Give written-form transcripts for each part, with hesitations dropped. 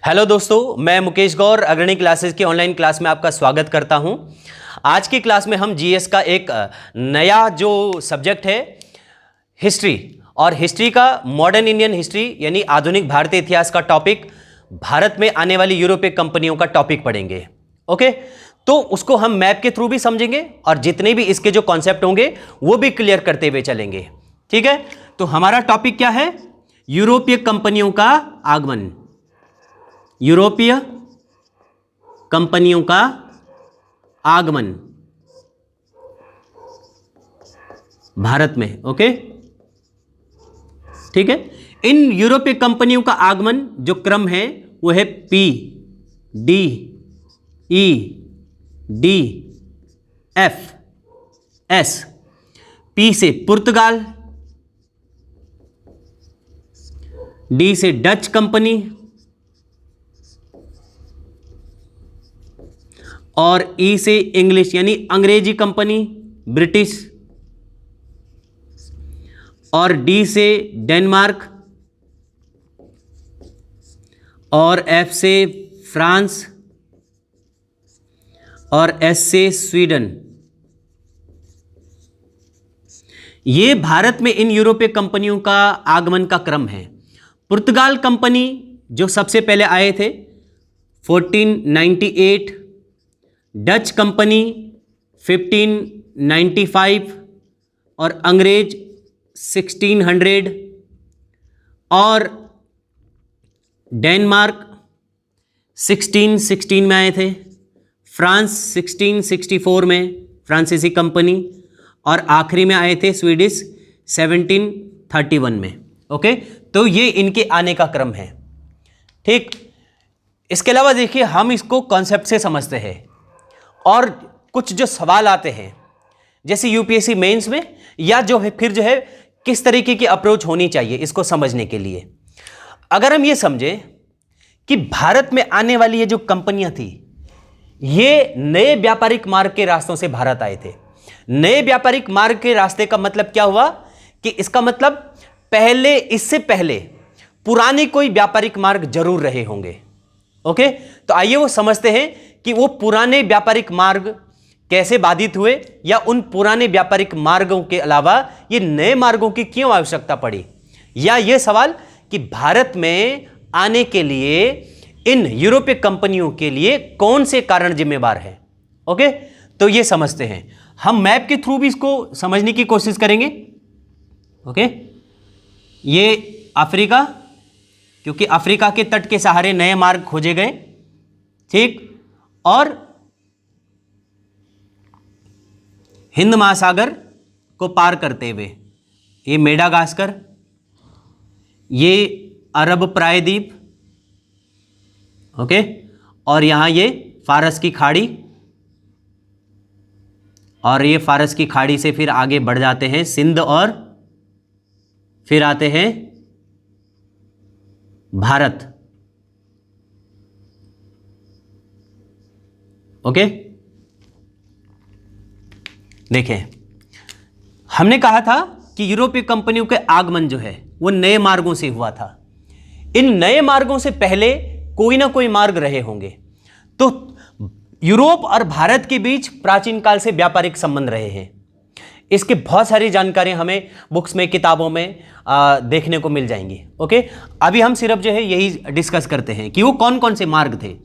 Hello दोस्तों, मैं मुकेश गौर अग्रणी क्लासेस की ऑनलाइन क्लास में आपका स्वागत करता हूं। आज की क्लास में हम जीएस का एक नया जो सब्जेक्ट है हिस्ट्री, और हिस्ट्री का मॉडर्न इंडियन हिस्ट्री यानी आधुनिक भारतीय इतिहास का टॉपिक, भारत में आने वाली यूरोपीय कंपनियों का टॉपिक पढ़ेंगे। ओके, तो उसको हम मैप के थ्रू भी समझेंगे और जितने भी इसके जो कॉन्सेप्ट होंगे वो भी क्लियर करते हुए चलेंगे। ठीक है, तो हमारा टॉपिक क्या है? यूरोपीय कंपनियों का आगमन। यूरोपीय कंपनियों का आगमन भारत में। ओके, ठीक है। इन यूरोपीय कंपनियों का आगमन जो क्रम है वो है P D E D F S. P से पुर्तगाल, डी से डच कंपनी और ई से इंग्लिश यानी अंग्रेजी कंपनी ब्रिटिश, और डी से डेनमार्क, और एफ से फ्रांस, और एस से स्वीडन। ये भारत में इन यूरोपीय कंपनियों का आगमन का क्रम है। पुर्तगाल कंपनी जो सबसे पहले आए थे 1498, डच कंपनी 1595 और अंग्रेज 1600, और डेनमार्क 1616 में आए थे, फ्रांस 1664 में फ्रांसीसी कंपनी, और आखिरी में आए थे स्वीडिश 1731 में। ओके, तो ये इनके आने का क्रम है। ठीक, इसके अलावा देखिए हम इसको कॉन्सेप्ट से समझते हैं और कुछ जो सवाल आते हैं जैसे यूपीएससी मेंस में, या जो है फिर जो है किस तरीके की अप्रोच होनी चाहिए इसको समझने के लिए। अगर हम ये समझे कि भारत में आने वाली ये जो कंपनियां थी ये नए व्यापारिक मार्ग के रास्तों से भारत आए थे। नए व्यापारिक मार्ग के रास्ते का मतलब क्या हुआ कि इसका मतलब पहले, इससे पहले पुराने कोई व्यापारिक मार्ग जरूर रहे होंगे। ओके, तो आइए वो समझते हैं कि वो पुराने व्यापारिक मार्ग कैसे बाधित हुए, या उन पुराने व्यापारिक मार्गों के अलावा ये नए मार्गों की क्यों आवश्यकता पड़ी, या ये सवाल कि भारत में आने के लिए इन यूरोपीय कंपनियों के लिए कौन से कारण जिम्मेवार हैं। ओके, तो ये समझते हैं। हम मैप के थ्रू भी इसको समझने की कोशिश करेंगे। ओके, ये अफ्रीका, क्योंकि अफ्रीका के तट के सहारे नए मार्ग खोजे गए। ठीक, और हिंद महासागर को पार करते हुए ये मेडागास्कर, ये अरब प्रायद्वीप, ओके, और यहां ये फारस की खाड़ी, और ये फारस की खाड़ी से फिर आगे बढ़ जाते हैं सिंध, और फिर आते हैं भारत। ओके, देखें हमने कहा था कि यूरोपीय कंपनियों के आगमन जो है वो नए मार्गों से हुआ था। इन नए मार्गों से पहले कोई ना कोई मार्ग रहे होंगे। तो यूरोप और भारत के बीच प्राचीन काल से व्यापारिक संबंध रहे हैं। इसकी बहुत सारी जानकारी हमें बुक्स में, किताबों में देखने को मिल जाएंगी। ओके, अभी हम सिर्फ जो है यही डिस्कस करते हैं कि वो कौन कौन से मार्ग थे।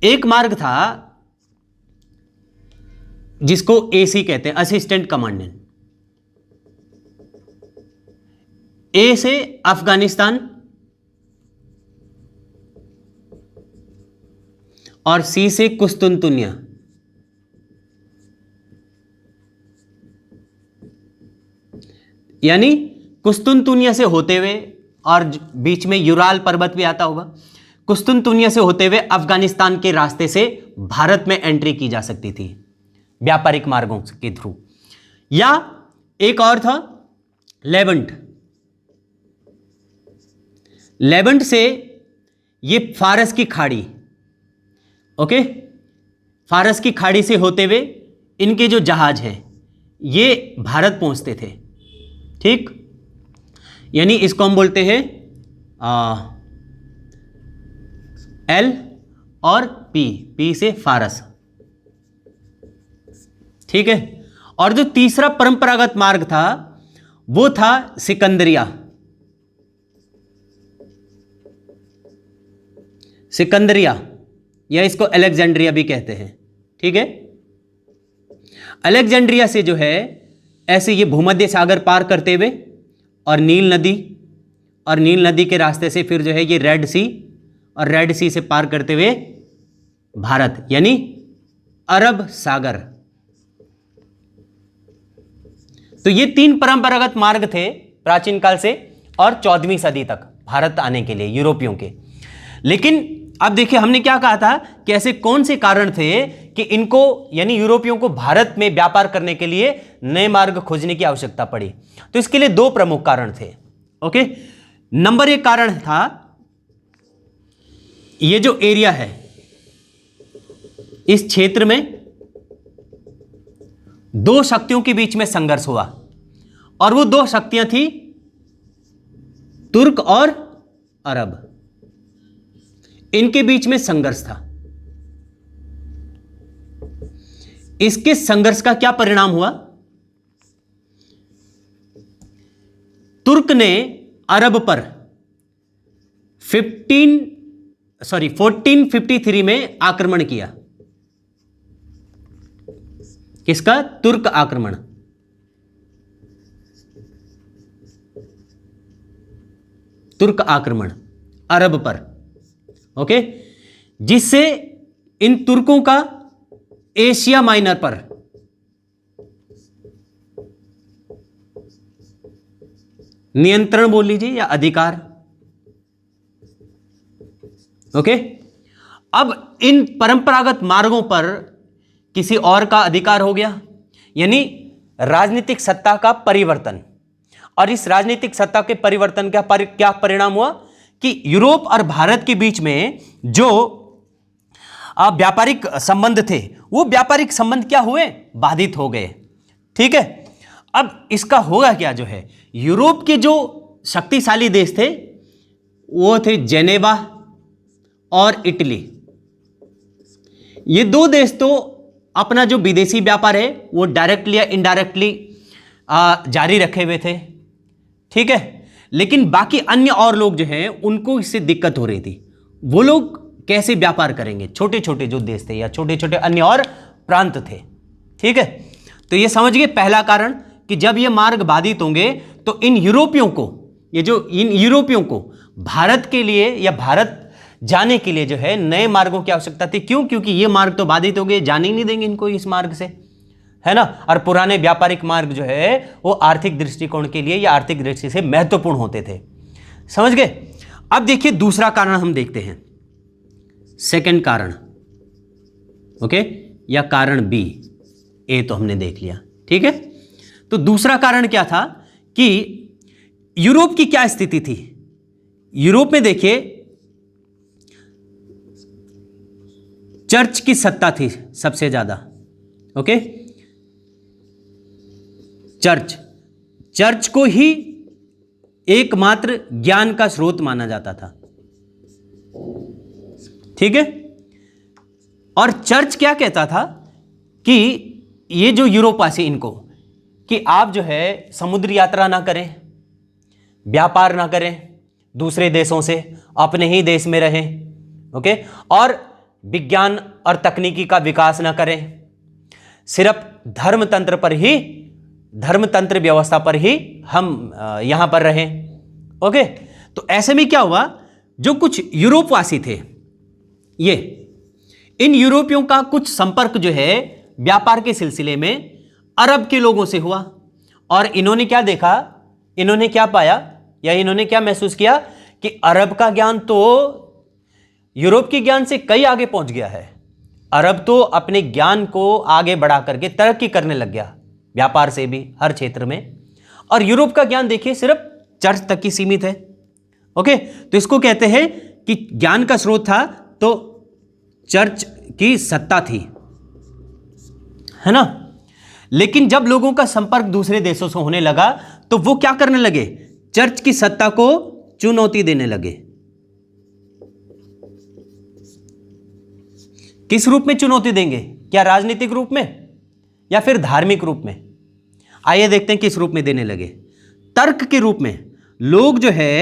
एक मार्ग था जिसको एसी कहते हैं, असिस्टेंट कमांडेंट। ए से अफगानिस्तान, और सी से कुस्तुनतुनिया। यानी कुस्तुनतुनिया से होते हुए, और बीच में यूराल पर्वत भी आता होगा, कुस्तुनतुनिया से होते हुए अफगानिस्तान के रास्ते से भारत में एंट्री की जा सकती थी व्यापारिक मार्गों के थ्रू। या एक और था लेवंट। लेवंट से ये फारस की खाड़ी, ओके, फारस की खाड़ी से होते हुए इनके जो जहाज हैं ये भारत पहुंचते थे। ठीक, यानी इसको हम बोलते हैं एल और पी से फारस। ठीक है। और जो तीसरा परंपरागत मार्ग था वो था सिकंदरिया। या इसको अलेक्जेंड्रिया भी कहते हैं। ठीक है। अलेक्जेंड्रिया से जो है ऐसे ये भूमध्य सागर पार करते हुए और नील नदी के रास्ते से फिर जो है ये रेड सी, और रेड सी से पार करते हुए भारत यानी अरब सागर। तो ये 3 परंपरागत मार्ग थे प्राचीन काल से और 14वीं सदी तक भारत आने के लिए यूरोपियों के। लेकिन अब देखिए हमने क्या कहा था कि ऐसे कौन से कारण थे कि इनको यानी यूरोपियों को भारत में व्यापार करने के लिए नए मार्ग खोजने की आवश्यकता पड़ी। तो इसके लिए 2 प्रमुख कारण थे। ओके। नंबर 1 कारण था ये जो एरिया है इस क्षेत्र में 2 शक्तियों के बीच में संघर्ष हुआ, और वो 2 शक्तियां थी तुर्क और अरब। इनके बीच में संघर्ष था। इसके संघर्ष का क्या परिणाम हुआ? तुर्क ने अरब पर 1453 में आक्रमण किया। किसका? तुर्क आक्रमण। तुर्क आक्रमण अरब पर। ओके। जिससे इन तुर्कों का एशिया माइनर पर नियंत्रण बोल लीजिए या अधिकार। ओके। अब इन परंपरागत मार्गों पर किसी और का अधिकार हो गया, यानी राजनीतिक सत्ता का परिवर्तन। और इस राजनीतिक सत्ता के परिवर्तन का क्या परिणाम हुआ कि यूरोप और भारत के बीच में जो व्यापारिक संबंध थे वो व्यापारिक संबंध क्या हुए? बाधित हो गए। ठीक है। अब इसका होगा क्या? जो है यूरोप के जो शक्तिशाली देश थे वो थे जेनेवा और इटली। ये 2 देश तो अपना जो विदेशी व्यापार है वो डायरेक्टली या इनडायरेक्टली जारी रखे हुए थे। ठीक है। लेकिन बाकी अन्य और लोग जो हैं उनको इससे दिक्कत हो रही थी। वो लोग कैसे व्यापार करेंगे? छोटे छोटे जो देश थे या छोटे छोटे अन्य और प्रांत थे। ठीक है। तो ये समझ गए पहला कारण कि जब ये मार्ग बाधित होंगे तो इन यूरोपियों को भारत के लिए या भारत जाने के लिए जो है नए मार्गों की आवश्यकता थी। क्यों? क्योंकि ये मार्ग तो बाधित हो गए, जाने ही नहीं देंगे इनको इस मार्ग से, है ना। और पुराने व्यापारिक मार्ग जो है वो आर्थिक दृष्टिकोण के लिए या आर्थिक दृष्टि से महत्वपूर्ण होते थे। समझ गए। अब देखिए दूसरा कारण हम देखते हैं, सेकंड कारण। ओके। या कारण बी। ए तो हमने देख लिया। ठीक है। तो दूसरा कारण क्या था कि यूरोप की क्या स्थिति थी? यूरोप में देखिए चर्च की सत्ता थी सबसे ज्यादा। ओके। चर्च को ही एकमात्र ज्ञान का स्रोत माना जाता था। ठीक है। और चर्च क्या कहता था कि ये जो यूरोपवासी इनको कि आप जो है समुद्र यात्रा ना करें, व्यापार ना करें दूसरे देशों से, अपने ही देश में रहें। ओके। और विज्ञान और तकनीकी का विकास ना करें, सिर्फ धर्मतंत्र व्यवस्था पर ही हम यहां पर रहें। ओके। तो ऐसे में क्या हुआ, जो कुछ यूरोपवासी थे ये इन यूरोपियों का कुछ संपर्क जो है व्यापार के सिलसिले में अरब के लोगों से हुआ, और इन्होंने क्या देखा, इन्होंने क्या पाया या इन्होंने क्या महसूस किया कि अरब का ज्ञान तो यूरोप के ज्ञान से कई आगे पहुंच गया है। अरब तो अपने ज्ञान को आगे बढ़ा करके तरक्की करने लग गया, व्यापार से भी हर क्षेत्र में। और यूरोप का ज्ञान देखिए सिर्फ चर्च तक ही सीमित है। ओके। तो इसको कहते हैं कि ज्ञान का स्रोत था तो चर्च की सत्ता थी, है ना। लेकिन जब लोगों का संपर्क दूसरे देशों से होने लगा तो वो क्या करने लगे, चर्च की सत्ता को चुनौती देने लगे। किस रूप में चुनौती देंगे? क्या राजनीतिक रूप में या फिर धार्मिक रूप में? आइए देखते हैं किस रूप में देने लगे। तर्क के रूप में लोग जो है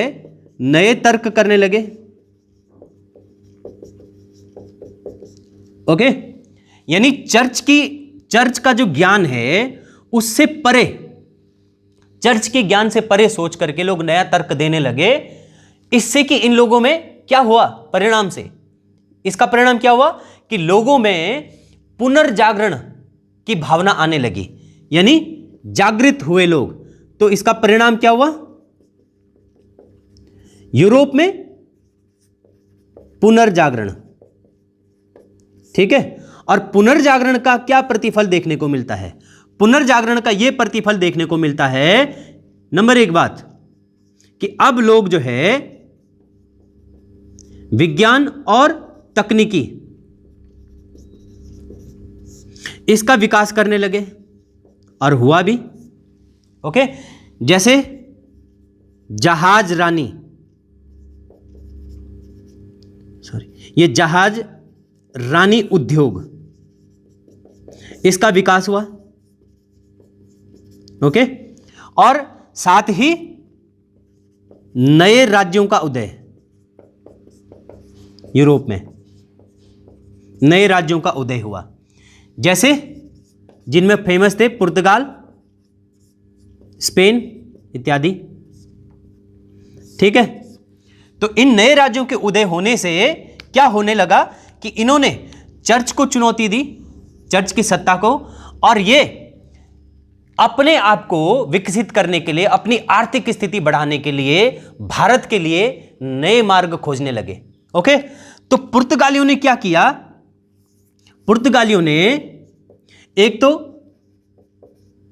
नए तर्क करने लगे। ओके, यानी चर्च का जो ज्ञान है उससे परे, चर्च के ज्ञान से परे सोच करके लोग नया तर्क देने लगे। इससे कि इन लोगों में क्या हुआ परिणाम से, इसका परिणाम क्या हुआ कि लोगों में पुनर्जागरण की भावना आने लगी, यानी जागृत हुए लोग। तो इसका परिणाम क्या हुआ? यूरोप में पुनर्जागरण। ठीक है, और पुनर्जागरण का क्या प्रतिफल देखने को मिलता है? पुनर्जागरण का यह प्रतिफल देखने को मिलता है, नंबर एक बात कि अब लोग जो है विज्ञान और तकनीकी इसका विकास करने लगे, और हुआ भी। ओके, जैसे जहाज रानी, ये जहाज रानी उद्योग, इसका विकास हुआ। ओके, और साथ ही नए राज्यों का उदय, यूरोप में नए राज्यों का उदय हुआ, जैसे जिनमें फेमस थे पुर्तगाल, स्पेन इत्यादि। ठीक है, तो इन नए राज्यों के उदय होने से क्या होने लगा कि इन्होंने चर्च को चुनौती दी, चर्च की सत्ता को, और ये अपने आप को विकसित करने के लिए, अपनी आर्थिक स्थिति बढ़ाने के लिए भारत के लिए नए मार्ग खोजने लगे। ओके, तो पुर्तगालियों ने क्या किया? पुर्तगालियों ने एक तो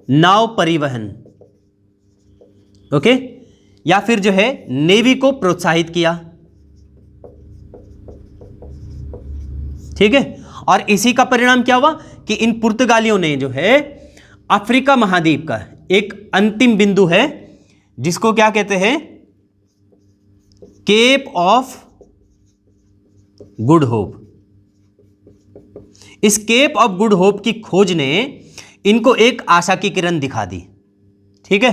नाव परिवहन, ओके, या फिर जो है नेवी को प्रोत्साहित किया। ठीक है, और इसी का परिणाम क्या हुआ कि इन पुर्तगालियों ने जो है अफ्रीका महाद्वीप का एक अंतिम बिंदु है जिसको क्या कहते हैं, केप ऑफ गुड होप। इस केप ऑफ गुड होप की खोज ने इनको एक आशा की किरण दिखा दी। ठीक है,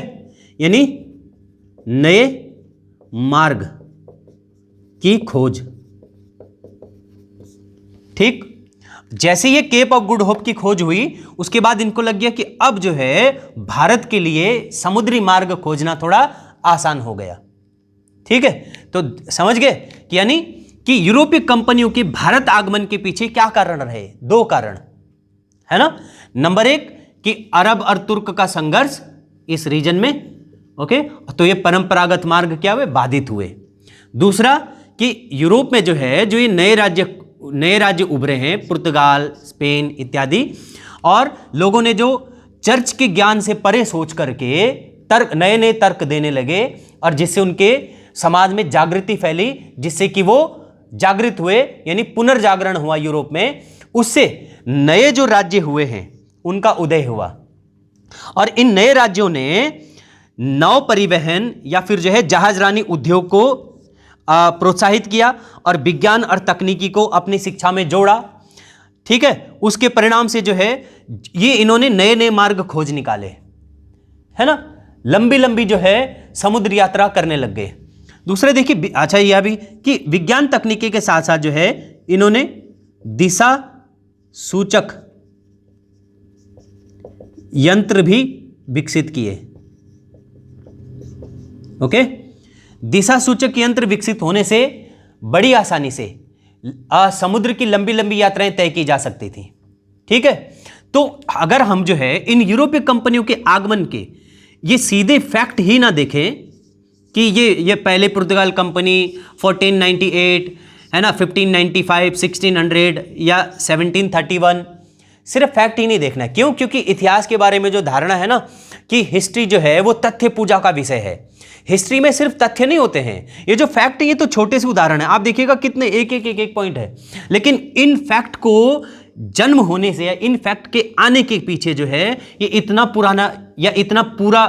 यानी नए मार्ग की खोज। ठीक, जैसे ये केप ऑफ गुड होप की खोज हुई, उसके बाद इनको लग गया कि अब जो है भारत के लिए समुद्री मार्ग खोजना थोड़ा आसान हो गया। ठीक है, तो समझ गए कि यानी कि यूरोपीय कंपनियों के भारत आगमन के पीछे क्या कारण रहे? दो कारण है ना। नंबर एक कि अरब और तुर्क का संघर्ष इस रीजन में, ओके, तो ये परंपरागत मार्ग क्या हुए? बाधित हुए। दूसरा कि यूरोप में जो है जो ये नए राज्य उभरे हैं, पुर्तगाल, स्पेन इत्यादि, और लोगों ने जो चर्च के ज्ञान से परे सोच करके नए तर्क देने लगे, और जिससे उनके समाज में जागृति फैली, जिससे कि वो जागृत हुए, यानी पुनर्जागरण हुआ यूरोप में। उससे नए जो राज्य हुए हैं उनका उदय हुआ, और इन नए राज्यों ने नाव परिवहन या फिर जो है जहाजरानी उद्योग को प्रोत्साहित किया, और विज्ञान और तकनीकी को अपनी शिक्षा में जोड़ा। ठीक है, उसके परिणाम से जो है ये इन्होंने नए नए मार्ग खोज निकाले, है ना, लंबी लंबी जो है समुद्र यात्रा करने लग गए। दूसरे देखिए, अच्छा यह भी कि विज्ञान तकनीकी के साथ साथ जो है इन्होंने दिशा सूचक यंत्र भी विकसित किए। ओके, दिशा सूचक यंत्र विकसित होने से बड़ी आसानी से समुद्र की लंबी लंबी यात्राएं तय की जा सकती थी। ठीक है, तो अगर हम जो है इन यूरोपीय कंपनियों के आगमन के ये सीधे फैक्ट ही ना देखें कि ये पहले पुर्तगाल कंपनी 1498 है ना, 1595, 1600 या 1731, सिर्फ फैक्ट ही नहीं देखना। क्यों? क्योंकि इतिहास के बारे में जो धारणा है ना कि हिस्ट्री जो है वो तथ्य पूजा का विषय है। हिस्ट्री में सिर्फ तथ्य नहीं होते हैं, ये जो फैक्ट है ये तो छोटे से उदाहरण है। आप देखिएगा कितने एक पॉइंट है, लेकिन इन फैक्ट को जन्म होने से या इन फैक्ट के आने के पीछे जो है ये इतना पुराना या इतना पूरा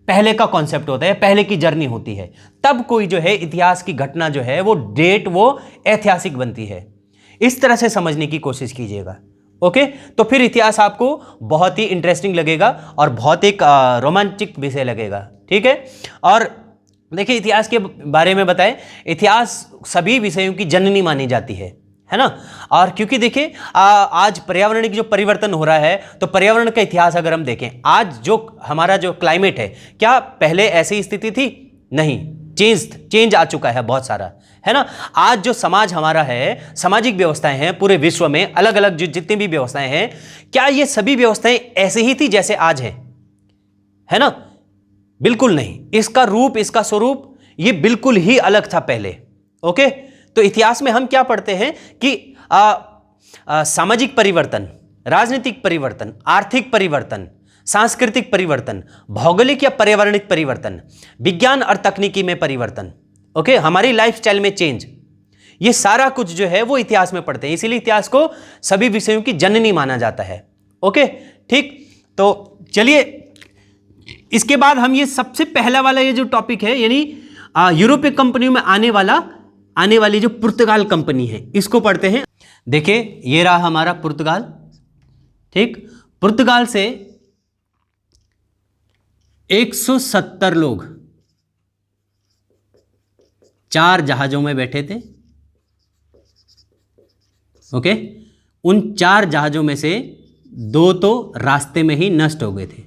पहले का कॉन्सेप्ट होता है, पहले की जर्नी होती है, तब कोई जो है इतिहास की घटना जो है वो डेट वो ऐतिहासिक बनती है। इस तरह से समझने की कोशिश कीजिएगा। ओके, तो फिर इतिहास आपको बहुत ही इंटरेस्टिंग लगेगा और बहुत एक रोमांचिक विषय लगेगा। ठीक है, और देखिए इतिहास के बारे में बताएं, इतिहास सभी विषयों की जननी मानी जाती है ना। और क्योंकि देखिए आज पर्यावरण की जो परिवर्तन हो रहा है, तो पर्यावरण का इतिहास अगर हम देखें, आज जो हमारा जो क्लाइमेट है, क्या पहले ऐसी स्थिति थी? नहीं, चेंज आ चुका है बहुत सारा, है ना। आज जो समाज हमारा है, सामाजिक व्यवस्थाएं हैं पूरे विश्व में, अलग अलग जो जितनी भी व्यवस्थाएं हैं, क्या ये सभी व्यवस्थाएं ऐसे ही थी जैसे आज है ना? बिल्कुल नहीं। इसका रूप, इसका स्वरूप ये बिल्कुल ही अलग था पहले। ओके, तो इतिहास में हम क्या पढ़ते हैं कि सामाजिक परिवर्तन, राजनीतिक परिवर्तन, आर्थिक परिवर्तन, सांस्कृतिक परिवर्तन, भौगोलिक या पर्यावरणिक परिवर्तन, विज्ञान और तकनीकी में परिवर्तन, ओके, हमारी लाइफस्टाइल में चेंज, ये सारा कुछ जो है वो इतिहास में पढ़ते हैं। इसीलिए इतिहास को सभी विषयों की जननी माना जाता है। ओके, ठीक, तो चलिए इसके बाद हम ये सबसे पहला वाला ये जो टॉपिक है, यानी यूरोपीय कंपनियों में आने वाली जो पुर्तगाल कंपनी है, इसको पढ़ते हैं। देखिए ये रहा हमारा पुर्तगाल। ठीक, पुर्तगाल से 170 लोग 4 जहाजों में बैठे थे। ओके, उन 4 जहाजों में से 2 तो रास्ते में ही नष्ट हो गए थे।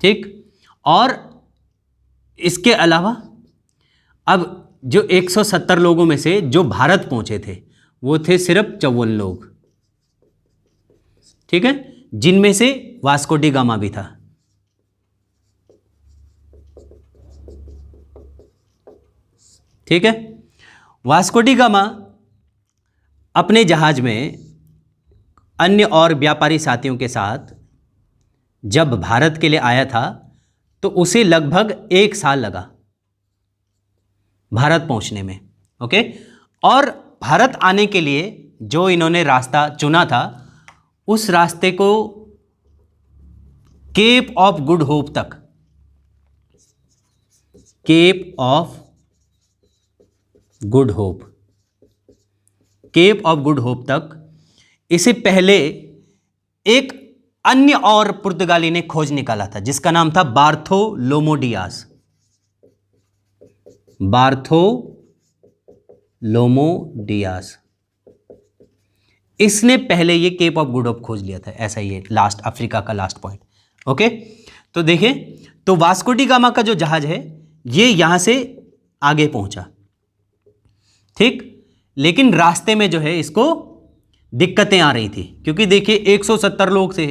ठीक, और इसके अलावा अब जो 170 लोगों में से जो भारत पहुंचे थे वो थे सिर्फ 54 लोग। ठीक है, जिनमें से वास्को डी गामा भी था। ठीक है, वास्को डी गामा अपने जहाज में अन्य और व्यापारी साथियों के साथ जब भारत के लिए आया था, तो उसे लगभग 1 साल लगा भारत पहुंचने में। ओके, और भारत आने के लिए जो इन्होंने रास्ता चुना था, उस रास्ते को केप ऑफ गुड होप तक, Cape of Good Hope, Cape of Good Hope तक, इसे पहले एक अन्य और पुर्तगाली ने खोज निकाला था जिसका नाम था बार्थोलोमो डियाज। बार्थोलोमो डियाज, इसने पहले ये केप ऑफ गुड होप खोज लिया था। ऐसा ही है लास्ट, अफ्रीका का लास्ट पॉइंट। ओके, तो देखिए, तो वास्को डी गामा का जो जहाज है ये यहां से आगे पहुंचा। ठीक, लेकिन रास्ते में जो है इसको दिक्कतें आ रही थी, क्योंकि देखिए 170 लोग थे,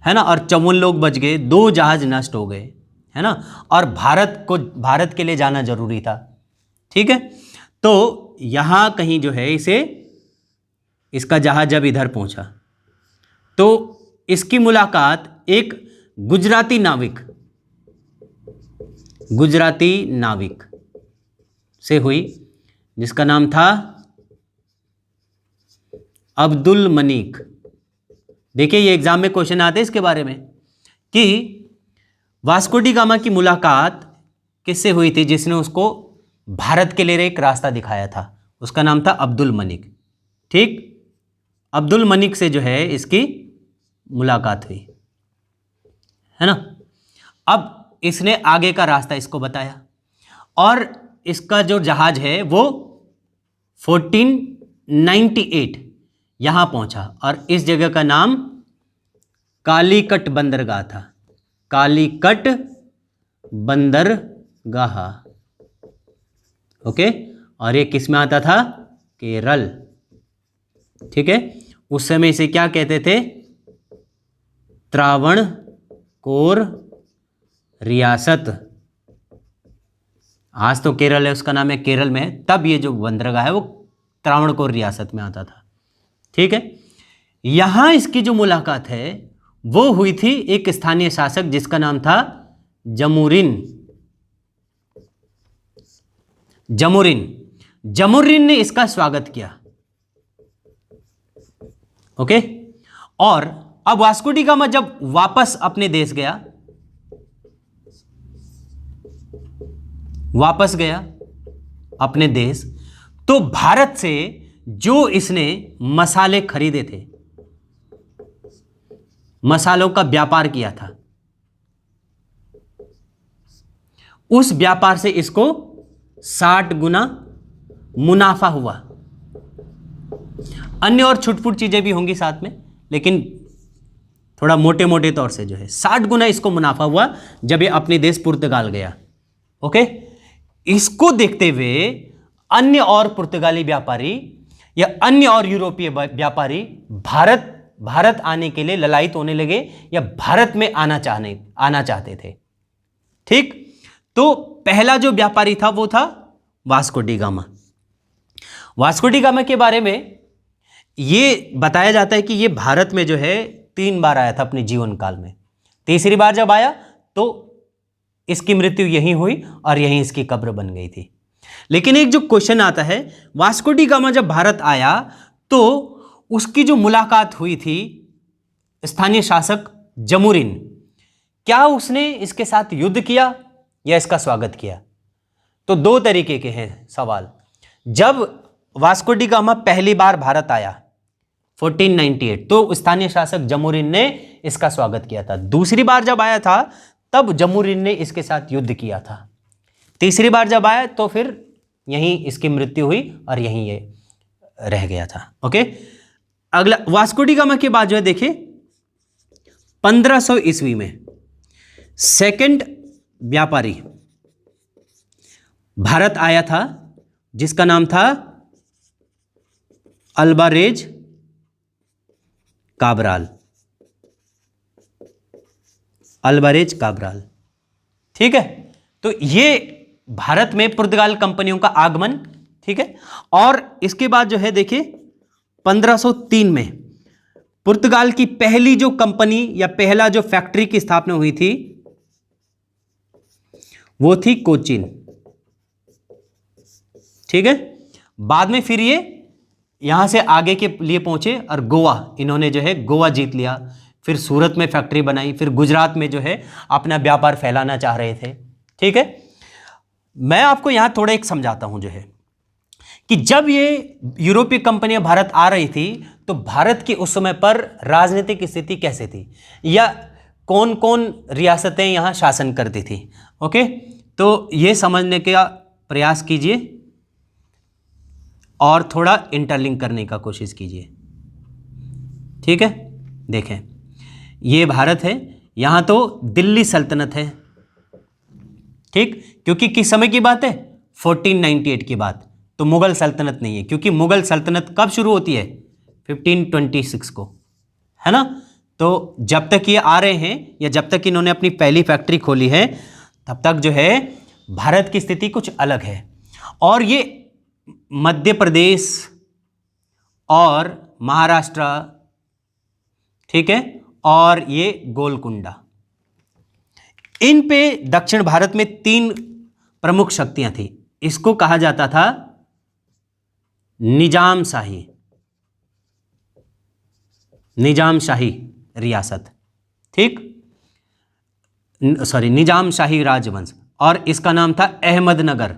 है ना, और 54 लोग बच गए, 2 जहाज नष्ट हो गए, है ना, और भारत के लिए जाना जरूरी था। ठीक है, तो यहां कहीं जो है इसका जहाज जब इधर पहुंचा तो इसकी मुलाकात एक गुजराती नाविक से हुई जिसका नाम था अब्दुल मनीक। देखिए ये एग्जाम में क्वेश्चन आते हैं इसके बारे में कि वास्को डी गामा की मुलाकात किससे हुई थी, जिसने उसको भारत के लिए एक रास्ता दिखाया था। उसका नाम था अब्दुल मनीक। ठीक, अब्दुल मनीक से जो है इसकी मुलाकात हुई, है ना। अब इसने आगे का रास्ता इसको बताया और इसका जो जहाज है वो 1498 यहां पहुंचा और इस जगह का नाम कालीकट बंदरगाह था। कालीकट बंदरगाह, ओके, और ये किस में आता था? केरल। ठीक है, उस समय इसे क्या कहते थे? त्रावणकोर रियासत। आज तो केरल है, उसका नाम है केरल में है, तब ये जो बंदरगाह है वो त्रावणकोर रियासत में आता था। ठीक है, यहां इसकी जो मुलाकात है वो हुई थी एक स्थानीय शासक जिसका नाम था जमुरिन। जमुरिन ने इसका स्वागत किया, ओके, और अब वास्को डी गामा जब वापस अपने देश गया, वापस गया अपने देश, तो भारत से जो इसने मसाले खरीदे थे, मसालों का व्यापार किया था, उस व्यापार से इसको 60 गुना मुनाफा हुआ। अन्य और छुटपुट चीजें भी होंगी साथ में, लेकिन थोड़ा मोटे मोटे तौर से जो है 60 गुना इसको मुनाफा हुआ जब ये अपने देश पुर्तगाल गया। ओके, इसको देखते हुए अन्य और पुर्तगाली व्यापारी या अन्य और यूरोपीय व्यापारी भारत आने के लिए ललायित होने लगे या भारत में आना चाहते थे। ठीक, तो पहला जो व्यापारी था वो था Vasco D gamma. Vasco D gamma के बारे में ये बताया जाता है कि ये भारत में जो है 3 बार आया था अपने जीवन काल में। तीसरी बार जब आया तो इसकी मृत्यु यहीं हुई और यहीं इसकी कब्र बन गई थी। लेकिन एक जो क्वेश्चन आता है, वास्को डी गामा जब भारत आया तो उसकी जो मुलाकात हुई थी स्थानीय शासक जमुरिन, क्या उसने इसके साथ युद्ध किया या इसका स्वागत किया? तो 2 तरीके के हैं सवाल। जब वास्को डी गामा पहली बार भारत आया 1498, तो स्थानीय शासक जमुरिन ने इसका स्वागत किया था। दूसरी बार जब आया था तब जमुरिन ने इसके साथ युद्ध किया था। तीसरी बार जब आया तो फिर यहीं इसकी मृत्यु हुई और यहीं ये रह गया था। ओके, अगला वास्को डी गामा के बाद जो है देखिए 1500 ईस्वी में सेकंड व्यापारी भारत आया था जिसका नाम था अल्वारेज काब्राल। अल्वारेज काब्राल, ठीक है। तो ये भारत में पुर्तगाल कंपनियों का आगमन, ठीक है। और इसके बाद जो है देखिए 1503 में पुर्तगाल की पहली जो कंपनी या पहला जो फैक्ट्री की स्थापना हुई थी वो थी कोचीन, ठीक है। बाद में फिर ये यहां से आगे के लिए पहुंचे और गोवा, इन्होंने जो है गोवा जीत लिया, फिर सूरत में फैक्ट्री बनाई, फिर गुजरात में जो है अपना व्यापार फैलाना चाह रहे थे, ठीक है। मैं आपको यहां थोड़ा एक समझाता हूं जो है कि जब ये यूरोपीय कंपनियां भारत आ रही थी तो भारत की उस समय पर राजनीतिक स्थिति कैसे थी या कौन कौन रियासतें यहां शासन करती थी। ओके, तो ये समझने का प्रयास कीजिए और थोड़ा इंटरलिंक करने का कोशिश कीजिए, ठीक है। देखें, ये भारत है, यहां तो दिल्ली सल्तनत है, ठीक, क्योंकि किस समय की बात है, 1498 की बात, तो मुगल सल्तनत नहीं है, क्योंकि मुगल सल्तनत कब शुरू होती है, 1526 को, है ना। तो जब तक ये आ रहे हैं या जब तक इन्होंने अपनी पहली फैक्ट्री खोली है तब तक जो है भारत की स्थिति कुछ अलग है। और ये मध्य प्रदेश और महाराष्ट्र, ठीक है, और ये गोलकुंडा, इन पे दक्षिण भारत में 3 प्रमुख शक्तियां थी। इसको कहा जाता था निजामशाही रियासत, ठीक, सॉरी निजामशाही राजवंश, और इसका नाम था अहमदनगर,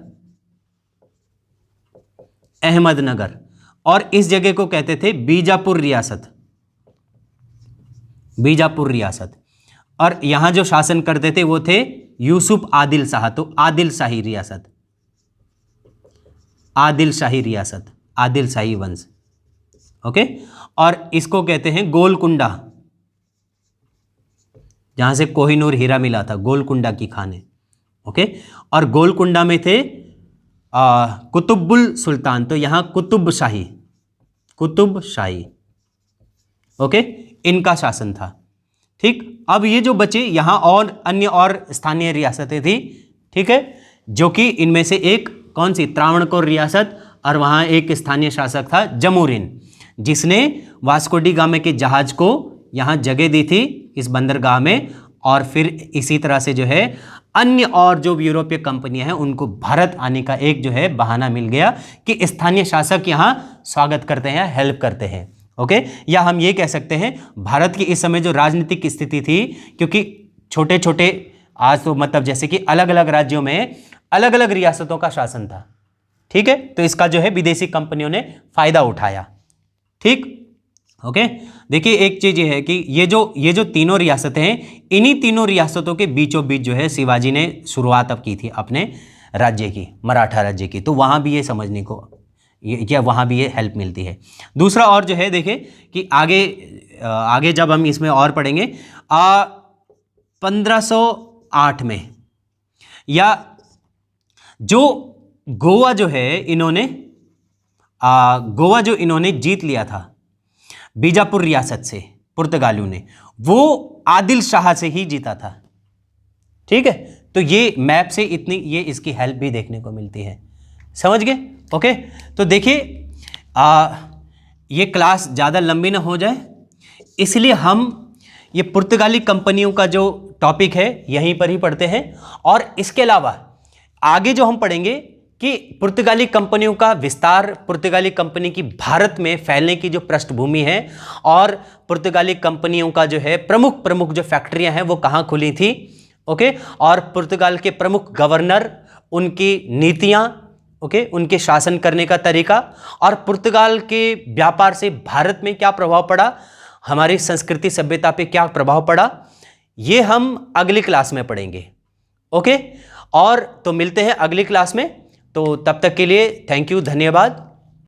और इस जगह को कहते थे बीजापुर रियासत, और यहां जो शासन करते थे वो थे यूसुफ आदिल शाह, तो आदिल शाही वंश, ओके। और इसको कहते हैं गोलकुंडा, जहां से कोहिनूर हीरा मिला था, गोलकुंडा की खानें, ओके। और गोलकुंडा में थे कुतुबुल सुल्तान, तो यहां कुतुब शाही, ओके, इनका शासन था, ठीक। अब ये जो बचे यहां और अन्य और स्थानीय रियासतें थी, ठीक है, जो कि इनमें से एक कौन सी, त्रावणकोर रियासत, और वहां एक स्थानीय शासक था जमुरिन, जिसने वास्को डी गामा के जहाज को यहां जगह दी थी इस बंदरगाह में, और फिर इसी तरह से जो है अन्य और जो यूरोपीय कंपनियां हैं उनको भारत आने का एक जो है बहाना मिल गया कि स्थानीय शासक यहां स्वागत करते हैं, हेल्प करते हैं, ओके, या हम ये कह सकते हैं भारत की इस समय जो राजनीतिक स्थिति थी, क्योंकि छोटे छोटे आज तो मतलब जैसे कि अलग अलग राज्यों में अलग अलग रियासतों का शासन था, ठीक है, तो इसका जो है विदेशी कंपनियों ने फायदा उठाया। ठीक, ओके। देखिए एक चीज ये है कि ये जो तीनों रियासतें हैं, इन्हीं तीनों रियासतों के बीचों बीच जो है शिवाजी ने शुरुआत अब की थी अपने राज्य की, मराठा राज्य की, तो वहां भी ये समझने को या वहाँ भी ये हेल्प मिलती है। दूसरा और जो है देखिए कि आगे जब हम इसमें और पढ़ेंगे 1508 में, या जो गोवा जो है इन्होंने गोवा जो इन्होंने जीत लिया था बीजापुर रियासत से पुर्तगालियों ने, वो आदिल शाह से ही जीता था। ठीक है, तो ये मैप से इतनी ये इसकी हेल्प भी देखने को मिलती है, समझ गए? ओके, तो देखिए ये क्लास ज़्यादा लंबी ना हो जाए, इसलिए हम ये पुर्तगाली कंपनियों का जो टॉपिक है यहीं पर ही पढ़ते हैं। और इसके अलावा आगे जो हम पढ़ेंगे कि पुर्तगाली कंपनियों का विस्तार, पुर्तगाली कंपनी की भारत में फैलने की जो पृष्ठभूमि है, और पुर्तगाली कंपनियों का जो है प्रमुख प्रमुख जो फैक्ट्रियां हैं वो कहाँ खुली थी, ओके, और पुर्तगाल के प्रमुख गवर्नर, उनकी नीतियां, ओके, उनके शासन करने का तरीका, और पुर्तगाल के व्यापार से भारत में क्या प्रभाव पड़ा, हमारी संस्कृति सभ्यता पे क्या प्रभाव पड़ा, ये हम अगली क्लास में पढ़ेंगे। ओके, और तो मिलते हैं अगली क्लास में, तो तब तक के लिए थैंक यू, धन्यवाद।